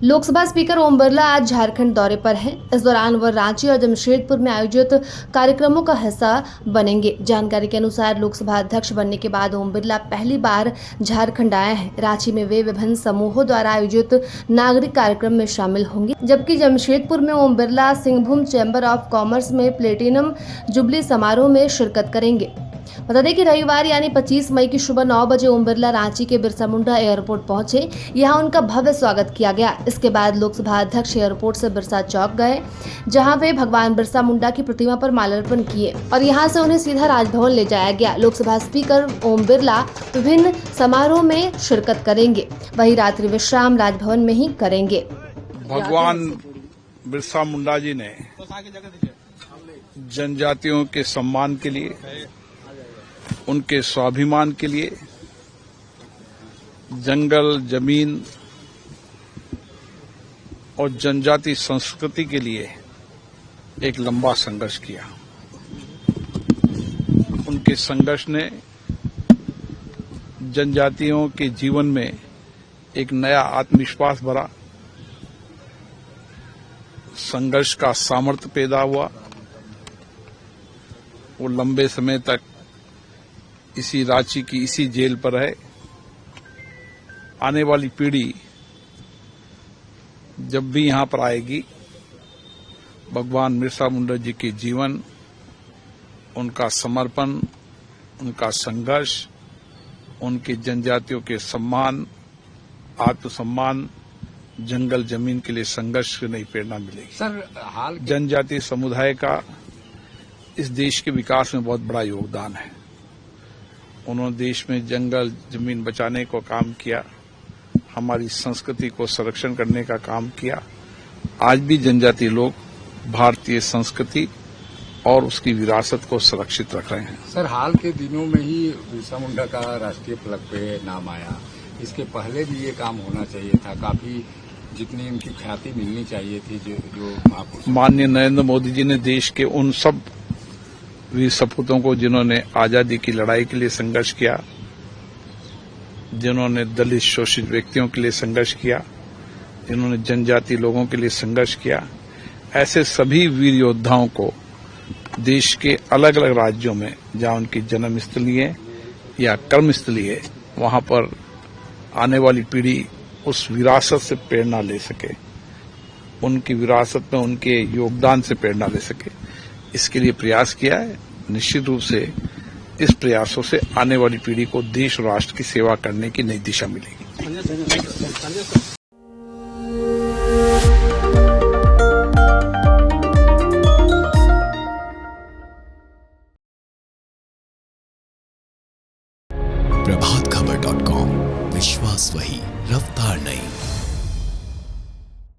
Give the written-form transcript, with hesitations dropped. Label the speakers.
Speaker 1: Lok Sabha speaker Om Birla आज झारखंड दौरे पर हैं। इस दौरान वह रांची और जमशेदपुर में आयोजित कार्यक्रमों का हिस्सा बनेंगे। जानकारी के अनुसार लोकसभा अध्यक्ष बनने के बाद ओम बिरला पहली बार झारखंड आए हैं। रांची में वे विभिन्न समूहों द्वारा आयोजित नागरिक कार्यक्रम में शामिल होंगे, जबकि जमशेदपुर में Om Birla Singhbhum chamber of commerce में प्लेटिनम जुबली समारोह में शिरकत करेंगे। बता दें कि रविवार यानी 25 मई की सुबह 9 बजे ओम बिरला रांची के बिरसा मुंडा एयरपोर्ट पहुंचे। यहां उनका भव्य स्वागत किया गया। इसके बाद लोकसभा अध्यक्ष एयरपोर्ट से बिरसा चौक गए, जहां वे भगवान बिरसा मुंडा की प्रतिमा पर माल्यार्पण किए और यहां से उन्हें सीधा राजभवन ले जाया गया। लोकसभा स्पीकर ओम बिरला विभिन्न समारोह में शिरकत करेंगे, वहीं रात्रि विश्राम राजभवन में ही करेंगे।
Speaker 2: भगवान बिरसा मुंडा जी ने जनजातियों के सम्मान के लिए, उनके स्वाभिमान के लिए, जंगल, जमीन और जनजाति संस्कृति के लिए एक लंबा संघर्ष किया। उनके संघर्ष ने जनजातियों के जीवन में एक नया आत्मविश्वास भरा, संघर्ष का सामर्थ्य पैदा हुआ। वो लंबे समय तक इसी रांची की इसी जेल पर है। आने वाली पीढ़ी जब भी यहां पर आएगी, भगवान बिरसा मुंडा जी के जीवन, उनका समर्पण, उनका संघर्ष, उनके जनजातियों के सम्मान, आत्मसम्मान, जंगल जमीन के लिए संघर्ष की नई प्रेरणा मिलेगी।
Speaker 3: सर,
Speaker 2: जनजातीय समुदाय का इस देश के विकास में बहुत बड़ा योगदान है। उन्होंने देश में जंगल जमीन बचाने को काम किया, हमारी संस्कृति को संरक्षण करने का काम किया। आज भी जनजातीय लोग भारतीय संस्कृति और उसकी विरासत को सुरक्षित रख रहे हैं।
Speaker 3: सर, हाल के दिनों में ही बिरसा मुंडा का राष्ट्रीय फलक पे नाम आया। इसके पहले भी ये काम होना चाहिए था। काफी जितनी इनकी ख्याति मिलनी चाहिए थी, जो
Speaker 2: माननीय नरेंद्र मोदी जी ने देश के उन सब वीर सपूतों को, जिन्होंने आजादी की लड़ाई के लिए संघर्ष किया, जिन्होंने दलित शोषित व्यक्तियों के लिए संघर्ष किया, जिन्होंने जनजाति लोगों के लिए संघर्ष किया, ऐसे सभी वीर योद्धाओं को देश के अलग अलग राज्यों में, जहां उनकी जन्मस्थली है या कर्मस्थली है, वहां पर आने वाली पीढ़ी उस विरासत से प्रेरणा ले सके, उनकी विरासत में उनके योगदान से प्रेरणा ले सके, इसके लिए प्रयास किया है। निश्चित रूप से इस प्रयासों से आने वाली पीढ़ी को देश और राष्ट्र की सेवा करने की नई दिशा मिलेगी।
Speaker 4: प्रभातखबर.com, विश्वास वही, रफ्तार नहीं।